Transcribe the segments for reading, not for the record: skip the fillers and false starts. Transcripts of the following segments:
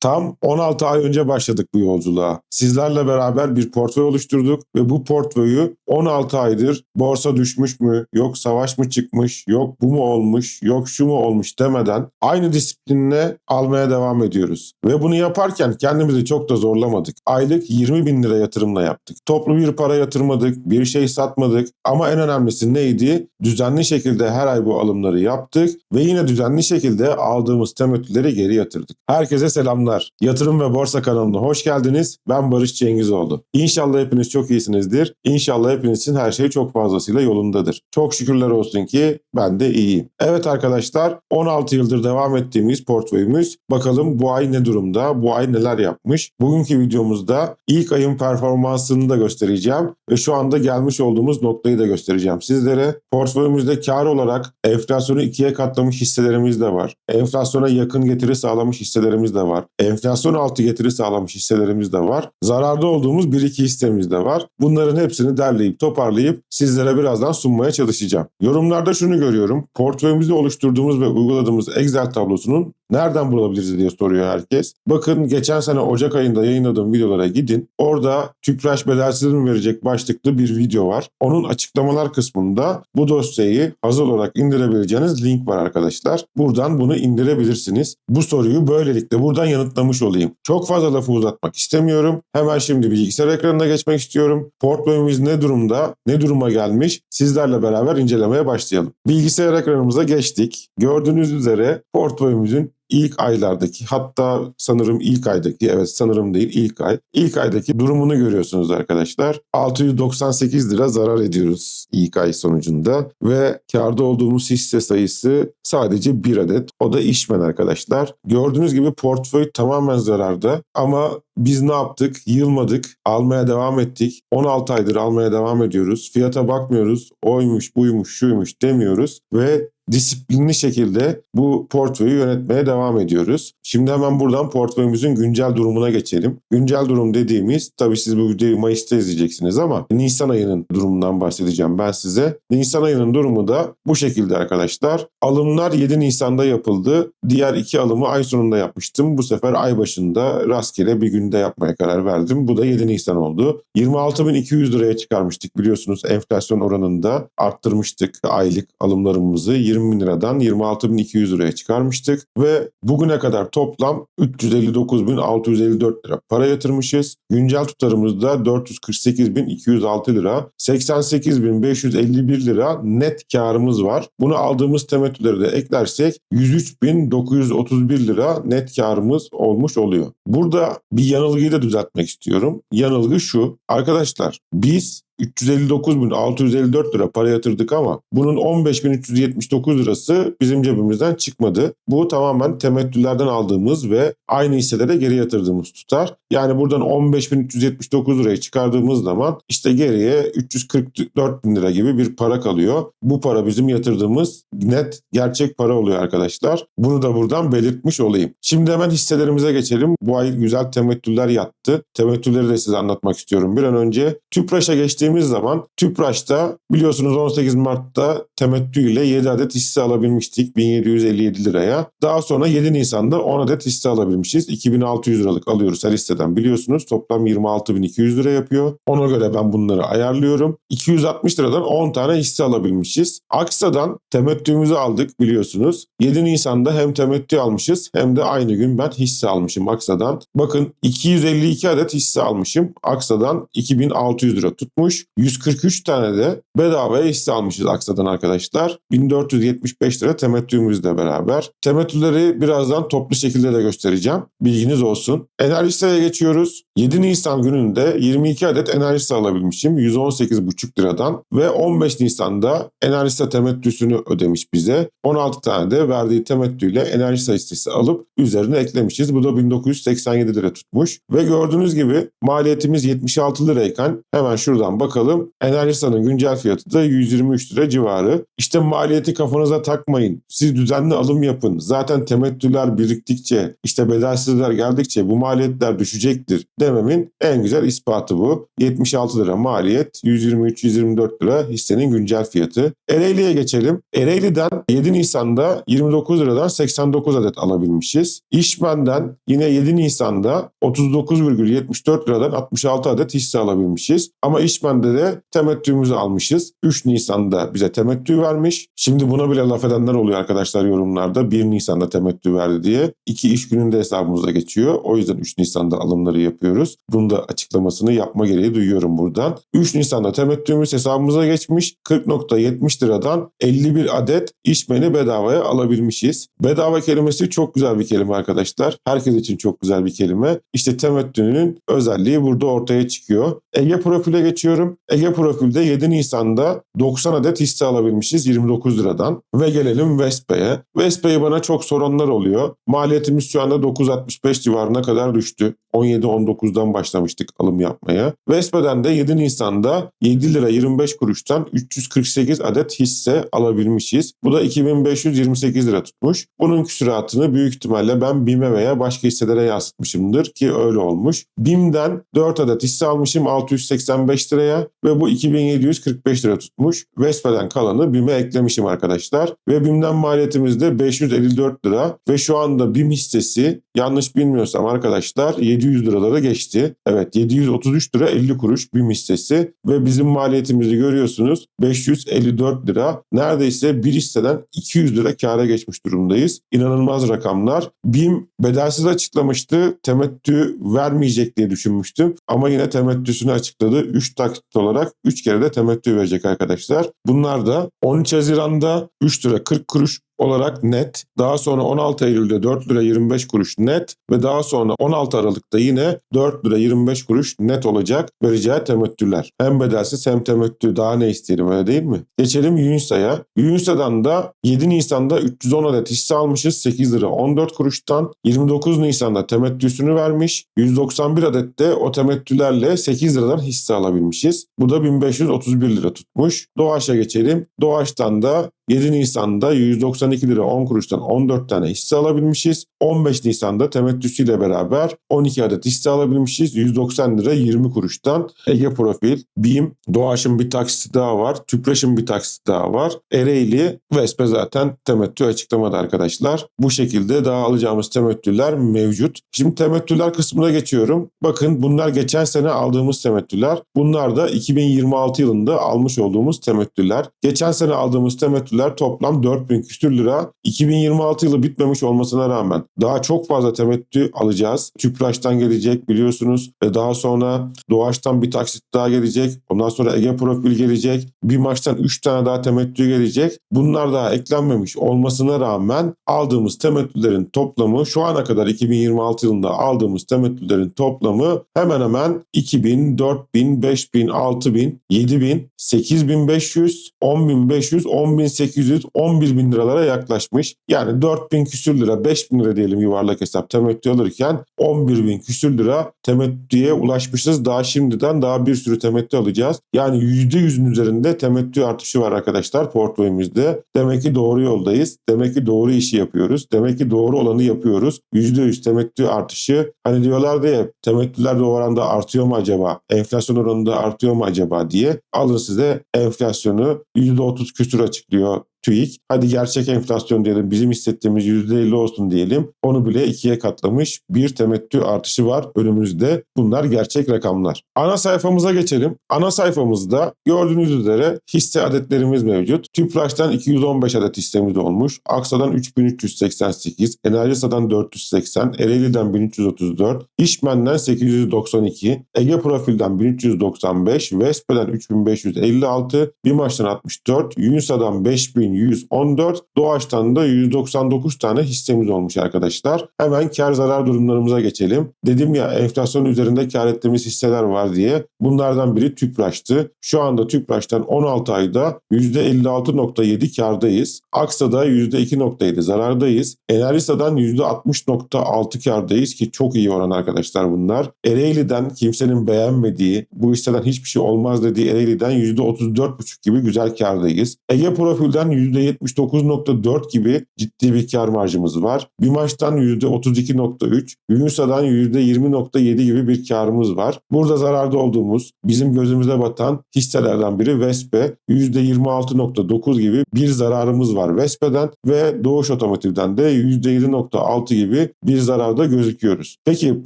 Tam 16 ay önce başladık bu yolculuğa. Sizlerle beraber bir portföy oluşturduk ve bu portföyü 16 aydır borsa düşmüş mü, yok savaş mı çıkmış, yok bu mu olmuş, yok şu mu olmuş demeden aynı disiplinle almaya devam ediyoruz. Ve bunu yaparken kendimizi çok da zorlamadık. Aylık 20 bin lira yatırımla yaptık. Toplu bir para yatırmadık, bir şey satmadık ama en önemlisi neydi? Düzenli şekilde her ay bu alımları yaptık ve yine düzenli şekilde aldığımız temettüleri geri yatırdık. Herkese selamlar. Yatırım ve Borsa kanalına hoş geldiniz. Ben Barış Cengizoğlu. İnşallah hepiniz çok iyisinizdir. İnşallah hepiniz için her şey çok fazlasıyla yolundadır. Çok şükürler olsun ki ben de iyiyim. Evet arkadaşlar, 16 yıldır devam ettiğimiz portföyümüz bakalım bu ay ne durumda, bu ay neler yapmış. Bugünkü videomuzda ilk ayın performansını da göstereceğim ve şu anda gelmiş olduğumuz noktayı da göstereceğim sizlere. Portföyümüzde kar olarak enflasyonu 2'ye katlamış hisselerimiz de var. Enflasyona yakın getiri sağlamış hisselerimiz de var. Enflasyon altı getiri sağlamış hisselerimiz de var. Zararda olduğumuz 1-2 hissemiz de var. Bunların hepsini derleyip toparlayıp sizlere birazdan sunmaya çalışacağım. Yorumlarda şunu görüyorum. Portföyümüzde oluşturduğumuz ve uyguladığımız Excel tablosunun nereden bulabiliriz diye soruyor herkes. Bakın geçen sene Ocak ayında yayınladığım videolara gidin. Orada Tüpraş bedelsiz mi verecek başlıklı bir video var. Onun açıklamalar kısmında bu dosyayı hazır olarak indirebileceğiniz link var arkadaşlar. Buradan bunu indirebilirsiniz. Bu soruyu böylelikle buradan yanıtlamış olayım. Çok fazla lafı uzatmak istemiyorum. Hemen şimdi bilgisayar ekranına geçmek istiyorum. Portföyümüz ne durumda, ne duruma gelmiş sizlerle beraber incelemeye başlayalım. Bilgisayar ekranımıza geçtik. Gördüğünüz üzere portföyümüzün İlk aylardaki, hatta sanırım ilk aydaki, evet sanırım değil ilk aydaki durumunu görüyorsunuz arkadaşlar. 698 lira zarar ediyoruz ilk ay sonucunda ve kârda olduğumuz hisse sayısı sadece bir adet. O da İşmen arkadaşlar. Gördüğünüz gibi portföy tamamen zararda ama biz ne yaptık? Yılmadık, almaya devam ettik. 16 aydır almaya devam ediyoruz. Fiyata bakmıyoruz, oymuş, buymuş, şuymuş demiyoruz ve disiplinli şekilde bu portföyü yönetmeye devam ediyoruz. Şimdi hemen buradan portföyümüzün güncel durumuna geçelim. Güncel durum dediğimiz, tabii siz bu videoyu Mayıs'ta izleyeceksiniz ama Nisan ayının durumundan bahsedeceğim ben size. Nisan ayının durumu da bu şekilde arkadaşlar. Alımlar 7 Nisan'da yapıldı. Diğer 2 alımı ay sonunda yapmıştım. Bu sefer ay başında rastgele bir günde yapmaya karar verdim. Bu da 7 Nisan oldu. 26.200 liraya çıkarmıştık biliyorsunuz, enflasyon oranında arttırmıştık aylık alımlarımızı. 20 bin liradan 26.200 liraya çıkarmıştık ve bugüne kadar toplam 359.654 lira para yatırmışız. Güncel tutarımızda 448.206 lira, 88.551 lira net karımız var. Bunu aldığımız temettüleri de eklersek 103.931 lira net karımız olmuş oluyor. Burada bir yanılgıyı da düzeltmek istiyorum. Yanılgı şu: arkadaşlar, biz 359.654 lira para yatırdık ama bunun 15.379 lirası bizim cebimizden çıkmadı. Bu tamamen temettülerden aldığımız ve aynı hisselere geri yatırdığımız tutar. Yani buradan 15.379 lirayı çıkardığımız zaman işte geriye 344 bin lira gibi bir para kalıyor. Bu para bizim yatırdığımız net gerçek para oluyor arkadaşlar. Bunu da buradan belirtmiş olayım. Şimdi hemen hisselerimize geçelim. Bu ay güzel temettüler yattı. Temettüleri de size anlatmak istiyorum bir an önce. Tüpraş'a geçtiğimiz zaman Tüpraş'ta biliyorsunuz 18 Mart'ta temettü ile 7 adet hisse alabilmiştik 1757 liraya. Daha sonra 7 Nisan'da 10 adet hisse alabilmişiz. 2600 liralık alıyoruz her hisseden biliyorsunuz. Toplam 26.200 lira yapıyor. Ona göre ben bunları ayarlıyorum. 260 liradan 10 tane hisse alabilmişiz. Aksa'dan temettümüzü aldık biliyorsunuz. 7 Nisan'da hem temettü almışız hem de aynı gün ben hisse almışım Aksa'dan. Bakın 252 adet hisse almışım. Aksa'dan 2600 lira tutmuş. 143 tane de bedavaya hisse almışız Aksa'dan arkadaşlar. 1475 lira temettümüzle beraber. Temettüleri birazdan toplu şekilde de göstereceğim. Bilginiz olsun. Enerjisa'ya geçiyoruz. 7 Nisan gününde 22 adet Enerjisa alabilmişim 118,5 liradan ve 15 Nisan'da Enerjisa temettüsünü ödemiş bize. 16 tane de verdiği temettüyle Enerjisa hissesi alıp üzerine eklemişiz. Bu da 1987 lira tutmuş ve gördüğünüz gibi maliyetimiz 76 lirayken hemen şuradan bakalım. Enerjisa'nın güncel fiyatı da 123 lira civarı. İşte maliyeti kafanıza takmayın. Siz düzenli alım yapın. Zaten temettüler biriktikçe, işte bedelsizler geldikçe bu maliyetler düşecektir dememin en güzel ispatı bu. 76 lira maliyet, 123-124 lira hissenin güncel fiyatı. Ereğli'ye geçelim. Ereğli'den 7 Nisan'da 29 liradan 89 adet alabilmişiz. İşmen'den yine 7 Nisan'da 39,74 liradan 66 adet hisse alabilmişiz. Ama İşmen'de de temettümüzü almışız. 3 Nisan'da bize temettü vermiş. Şimdi buna bile laf edenler oluyor arkadaşlar yorumlarda. 1 Nisan'da temettü verdi diye. 2 iş gününde hesabımıza geçiyor. O yüzden 3 Nisan'da alımları yapıyoruz. Bunu da açıklamasını yapma gereği duyuyorum buradan. 3 Nisan'da temettümüz hesabımıza geçmiş. 40,70 liradan 51 adet İşmen'i bedavaya alabilmişiz. Bedava kelimesi çok güzel bir kelime arkadaşlar. Herkes için çok güzel bir kelime. İşte temettünün özelliği burada ortaya çıkıyor. Ege Profil'e geçiyorum. Ege Profil'de 7 Nisan'da 90 adet hisse alabilmişiz 29 liradan. Ve gelelim Vespe'ye. Vespe'yi bana çok soranlar oluyor. Maliyetimiz şu anda 9,65 civarına kadar düştü. 17-19'dan başlamıştık alım yapmaya. Vespe'den de 7 Nisan'da 7 lira 25 kuruştan 348 adet hisse alabilmişiz. Bu da 2528 lira tutmuş. Bunun küsuratını büyük ihtimalle ben BİM'e veya başka hisselere yansıtmışımdır ki öyle olmuş. BİM'den 4 adet hisse almışım 685 liraya ve bu 2745 lira tutmuş. Vespe'den kalanı BİM'e eklemişim arkadaşlar. Ve BİM'den maliyetimiz de 554 lira ve şu anda BİM hissesi yanlış bilmiyorsam arkadaşlar 700 liralara geçti. Evet 733 lira 50 kuruş BİM hissesi ve bizim maliyetimizi görüyorsunuz 554 lira. Neredeyse bir hisseden 200 lira kâra geçmiş durumdayız. İnanılmaz rakamlar. BİM bedelsiz açıklamıştı. Temettü vermeyecek diye düşünmüştüm. Ama yine temettüsünü açıkladı. 3 taksit olarak 3 kere de temettü verecek arkadaşlar. Bunlar da 13 Haziran'da 3 lira 40 kuruş olarak net, daha sonra 16 Eylül'de 4 lira 25 kuruş net ve daha sonra 16 Aralık'ta yine 4 lira 25 kuruş net olacak vereceği temettüler. Hem bedelsiz hem temettü, daha ne isteyelim, öyle değil mi? Geçelim Yunsa'ya. Yunsa'dan da 7 Nisan'da 310 adet hisse almışız 8 lira 14 kuruştan. 29 Nisan'da temettüsünü vermiş. 191 adet de o temettülerle 8 liradan hisse alabilmişiz. Bu da 1531 lira tutmuş. Doğaç'a geçelim. Doğaç'tan da 7 Nisan'da 192 lira 10 kuruştan 14 tane hisse alabilmişiz. 15 Nisan'da temettüsüyle beraber 12 adet hisse alabilmişiz. 190 lira 20 kuruştan. Ege Profil, BİM, Doğaç'ın bir taksiti daha var. Tüpraş'ın bir taksiti daha var. Ereğli, Vespe zaten temettü açıklamadı arkadaşlar. Bu şekilde daha alacağımız temettüler mevcut. Şimdi temettüler kısmına geçiyorum. Bakın bunlar geçen sene aldığımız temettüler. Bunlar da 2026 yılında almış olduğumuz temettüler. Geçen sene aldığımız temettüler toplam 4000 küsür lira. 2026 yılı bitmemiş olmasına rağmen daha çok fazla temettü alacağız. Tüpraş'tan gelecek biliyorsunuz. Daha sonra Doğaç'tan bir taksit daha gelecek. Ondan sonra Ege Profil gelecek. Bir maçtan 3 tane daha temettü gelecek. Bunlar daha eklenmemiş olmasına rağmen aldığımız temettülerin toplamı şu ana kadar 2026 yılında aldığımız temettülerin toplamı hemen hemen 2000, 4000, 5000, 6000, 7000, 8500, 10500, 10800, 11.000 liralara yaklaşmış. Yani 4000 küsür lira, 5000 lira diyelim yuvarlak hesap temettü alırken 11.000 küsür lira temettüye ulaşmışız. Daha şimdiden daha bir sürü temettü alacağız. Yani %100'ün üzerinde temettü artışı var arkadaşlar portföyümüzde. Demek ki doğru yoldayız. Demek ki doğru işi yapıyoruz. Demek ki doğru olanı yapıyoruz. %100 temettü artışı. Hani diyorlardı ya, temettüler de o oranda artıyor mu acaba? Enflasyon oranında artıyor mu acaba diye. Alın size enflasyonu %30 küsur açıklıyor TÜİK. Hadi gerçek enflasyon diyelim, bizim hissettiğimiz %50 olsun diyelim. Onu bile 2'ye katlamış bir temettü artışı var önümüzde. Bunlar gerçek rakamlar. Ana sayfamıza geçelim. Ana sayfamızda gördüğünüz üzere hisse adetlerimiz mevcut. Tüpraş'tan 215 adet hissemiz olmuş. Aksa'dan 3388, Enerjisa'dan 480, Ereğli'den 1334, İşmen'den 892, Ege Profil'den 1395, Vespe'den 3556, BİMAŞ'tan 64, Yunsa'dan 5000 114, Doğaç'tan da 199 tane hissemiz olmuş arkadaşlar. Hemen kar zarar durumlarımıza geçelim. Dedim ya enflasyon üzerinde kar ettiğimiz hisseler var diye. Bunlardan biri Tüpraş'tı. Şu anda Tüpraş'tan 16 ayda %56.7 kardayız. Aksa'da %2.7 zarardayız. Enerjisa'dan %60.6 kardayız ki çok iyi oran arkadaşlar bunlar. Ereğli'den kimsenin beğenmediği, bu hisseden hiçbir şey olmaz dediği Ereğli'den %34.5 gibi güzel kardayız. Ege Profil'den %79.4 gibi ciddi bir kar marjımız var. BİMAŞ'tan %32.3, Yunusa'dan %20.7 gibi bir karımız var. Burada zararda olduğumuz, bizim gözümüze batan hisselerden biri Vespe. %26.9 gibi bir zararımız var Vespe'den ve Doğuş Otomotiv'den de %7.6 gibi bir zararda gözüküyoruz. Peki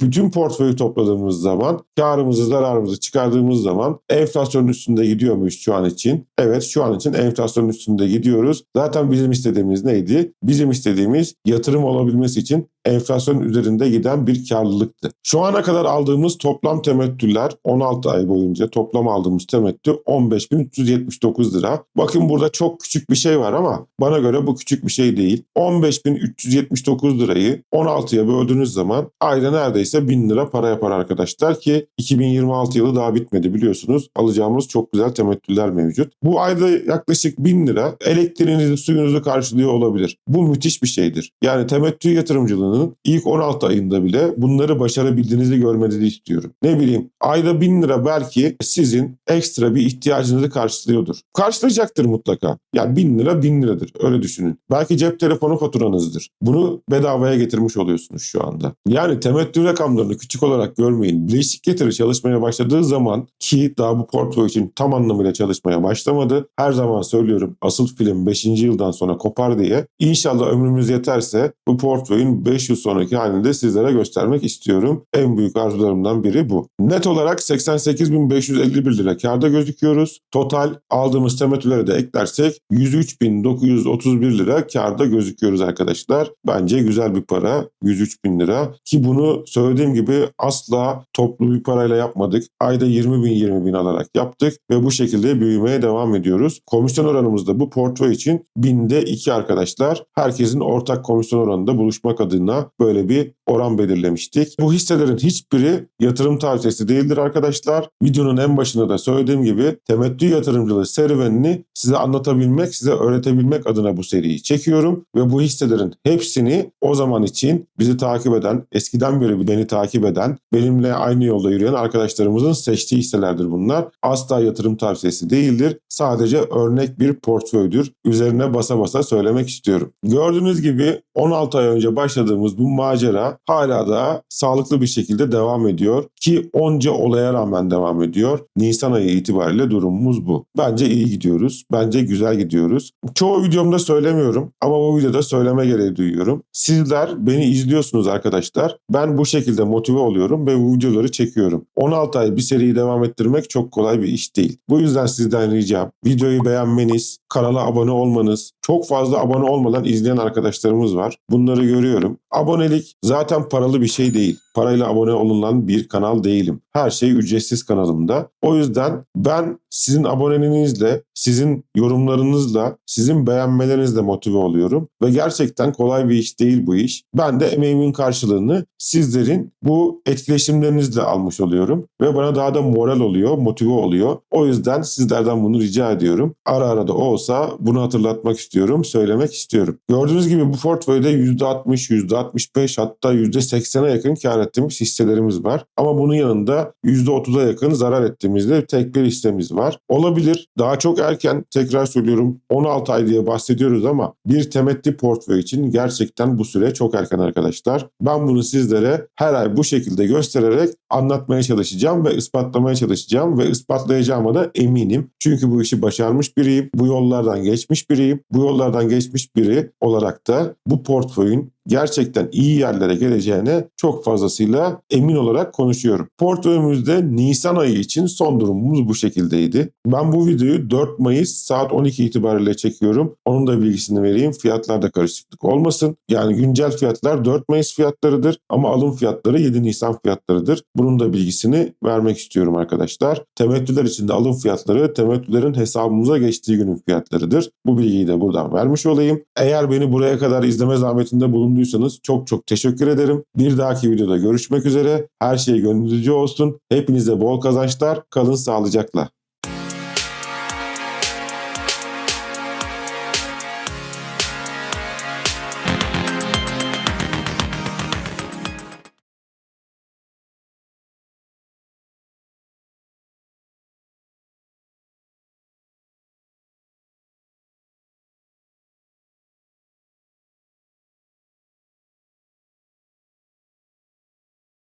bütün portföyü topladığımız zaman, karımızı zararımızı çıkardığımız zaman enflasyonun üstünde gidiyor muyuz şu an için? Evet, şu an için enflasyonun üstünde gidiyoruz. Zaten bizim istediğimiz neydi? Bizim istediğimiz yatırım olabilmesi için enflasyonun üzerinde giden bir karlılıktı. Şu ana kadar aldığımız toplam temettüler 16 ay boyunca toplam aldığımız temettü 15.379 lira. Bakın burada çok küçük bir şey var ama bana göre bu küçük bir şey değil. 15.379 lirayı 16'ya böldüğünüz zaman ayda neredeyse 1000 lira para yapar arkadaşlar ki 2026 yılı daha bitmedi biliyorsunuz. Alacağımız çok güzel temettüler mevcut. Bu ayda yaklaşık 1000 lira elektriğinizi suyunuzu karşılıyor olabilir. Bu müthiş bir şeydir. Yani temettü yatırımcılığının ilk 16 ayında bile bunları başarabildiğinizi görmenizi istiyorum. Ne bileyim ayda 1000 lira belki sizin ekstra bir ihtiyacınızı karşılıyordur. Karşılayacaktır mutlaka. Yani 1000 lira 1000 liradır öyle düşünün. Belki cep telefonu faturanızdır. Bunu bedavaya getirmiş oluyorsunuz şu anda. Yani temettü rakamlarını küçük olarak görmeyin. Bileşik getiri çalışmaya başladığı zaman ki daha bu portföy için tam anlamıyla çalışmaya başlamadı. Her zaman söylüyorum asıl film 5. yıldan sonra kopar diye. İnşallah ömrümüz yeterse bu portföyün 5 yıl sonraki halini de sizlere göstermek istiyorum. En büyük arzularımdan biri bu. Net olarak 88.551 lira kârda gözüküyoruz. Total aldığımız temettülere de eklersek 103.931 lira kârda gözüküyoruz arkadaşlar. Bence güzel bir para 103.000 lira ki bunu söylediğim gibi asla toplu bir parayla yapmadık. Ayda 20.000 alarak yaptık ve bu şekilde büyümeye devam ediyoruz. Komisyon oranımız da bu portföy için 1000'de 2 arkadaşlar. Herkesin ortak komisyon oranında buluşmak adına böyle bir oran belirlemiştik. Bu hisselerin hiçbiri yatırım tavsiyesi değildir arkadaşlar. Videonun en başında da söylediğim gibi temettü yatırımcılığı serüvenini size anlatabilmek, size öğretebilmek adına bu seriyi çekiyorum ve bu hisselerin hepsini o zaman için bizi takip eden, eskiden beri beni takip eden, benimle aynı yolda yürüyen arkadaşlarımızın seçtiği hisselerdir bunlar. Asla yatırım tavsiyesi değildir. Sadece örnek bir portföydür. Üzerine basa basa söylemek istiyorum. Gördüğünüz gibi 16 ay önce başladığımız bu macera hala da sağlıklı bir şekilde devam ediyor ki onca olaya rağmen devam ediyor. Nisan ayı itibariyle durumumuz bu. Bence iyi gidiyoruz. Bence güzel gidiyoruz. Çoğu videomda söylemiyorum ama bu videoda söyleme gereği duyuyorum. Sizler beni izliyorsunuz arkadaşlar. Ben bu şekilde motive oluyorum ve bu videoları çekiyorum. 16 ay bir seriyi devam ettirmek çok kolay bir iş değil. Bu yüzden sizden ricam videoyu beğenmeniz, kanala abone olmanız. Çok fazla abone olmadan izleyen arkadaşlarımız var. Bunları görüyorum. Abonelik zaten paralı bir şey değil. Parayla abone olunan bir kanal değilim. Her şey ücretsiz kanalımda. O yüzden ben sizin aboneliğinizle, sizin yorumlarınızla, sizin beğenmelerinizle motive oluyorum. Ve gerçekten kolay bir iş değil bu iş. Ben de emeğimin karşılığını sizlerin bu etkileşimlerinizle almış oluyorum. Ve bana daha da moral oluyor, motive oluyor. O yüzden sizlerden bunu rica ediyorum. Ara ara da olsa bunu hatırlatmak istiyorum, söylemek istiyorum. Gördüğünüz gibi bu portföyde %60, %65 hatta %80'e yakın kar ettiğimiz hisselerimiz var. Ama bunun yanında %30'a yakın zarar ettiğimizde tek bir hissemiz var. Olabilir. Daha çok erken, tekrar söylüyorum 16 ay diye bahsediyoruz ama bir temettü portföy için gerçekten bu süre çok erken arkadaşlar. Ben bunu sizlere her ay bu şekilde göstererek anlatmaya çalışacağım ve ispatlamaya çalışacağım ve ispatlayacağıma da eminim. Çünkü bu işi başarmış biriyim. Bu yollardan geçmiş biriyim. Bu yollardan geçmiş biri olarak da bu portföyün gerçekten iyi yerlere geleceğine çok fazlasıyla emin olarak konuşuyorum. Portföyümüzde Nisan ayı için son durumumuz bu şekildeydi. Ben bu videoyu 4 Mayıs saat 12 itibariyle çekiyorum. Onun da bilgisini vereyim. Fiyatlarda karışıklık olmasın. Yani güncel fiyatlar 4 Mayıs fiyatlarıdır ama alım fiyatları 7 Nisan fiyatlarıdır. Bunun da bilgisini vermek istiyorum arkadaşlar. Temettüler için de alım fiyatları temettülerin hesabımıza geçtiği günün fiyatlarıdır. Bu bilgiyi de buradan vermiş olayım. Eğer beni buraya kadar izleme zahmetinde bulunduysanız çok çok teşekkür ederim. Bir dahaki videoda görüşmek üzere. Her şey gönlünüzce olsun. Hepinize bol kazançlar. Kalın sağlıcakla.